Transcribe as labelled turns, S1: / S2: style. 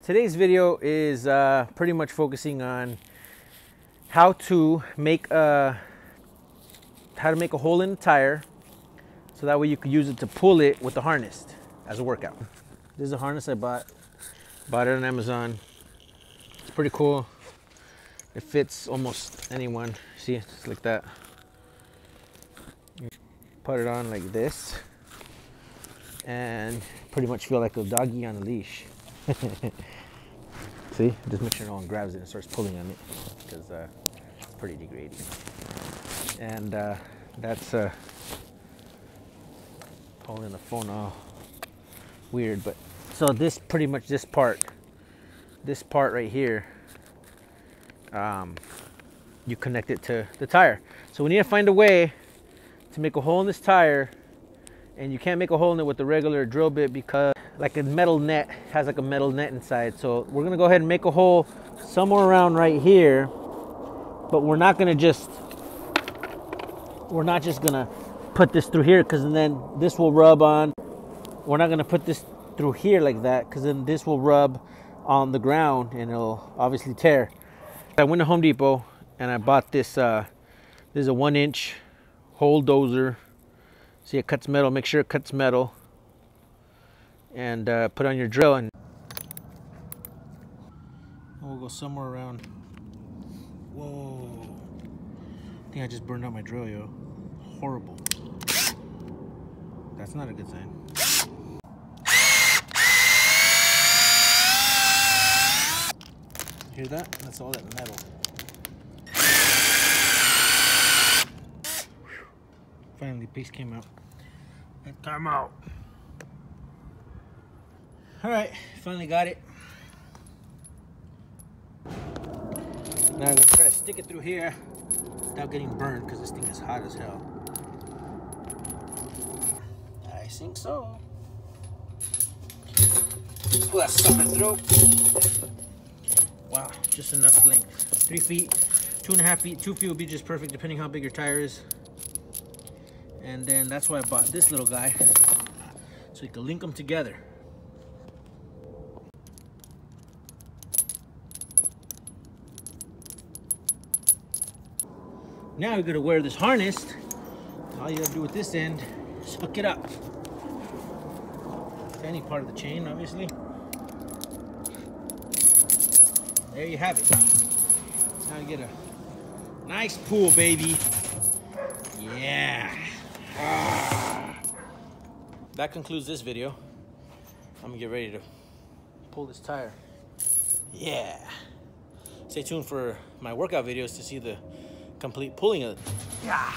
S1: Today's video is pretty much focusing on how to make a hole in the tire so that way you can use it to pull it with the harness as a workout. This is a harness I bought it on Amazon. It's pretty cool. It fits almost anyone. See, it's like that. You put it on like this and pretty much feel like a doggy on a leash. See, just make sure no one grabs it and starts pulling on it, because it's pretty degrading. And that's holding the phone all weird, but so this pretty much this part right here, you connect it to the tire. So we need to find a way to make a hole in this tire, and you can't make a hole in it with the regular drill bit because like a metal net has like a metal net inside. So we're gonna go ahead and make a hole somewhere around right here, but we're not just gonna put this through here, because then this will rub on. We're not gonna put this through here like that, because then this will rub on the ground and it'll obviously tear. I went to Home Depot and I bought this. This is a 1-inch hole dozer. See, it cuts metal. Make sure it cuts metal. And put on your drill, and we'll go somewhere around. Whoa! I think I just burned out my drill, yo. Horrible. That's not a good sign. Hear that? That's all that metal. Finally, the piece came out. It came out. All right, finally got it. Now I'm gonna try to stick it through here without getting burned, because this thing is hot as hell. I think so. Pull that sucker through. Wow, just enough length. 3 feet, 2.5 feet, 2 feet would be just perfect depending how big your tire is. And then that's why I bought this little guy, so you can link them together. Now you're gonna wear this harness. All you have to do with this end is hook it up to any part of the chain, obviously. There you have it. Now you get a nice pull, baby. Yeah. That concludes this video. I'm gonna get ready to pull this tire. Yeah. Stay tuned for my workout videos to see the complete pulling of it. Yeah.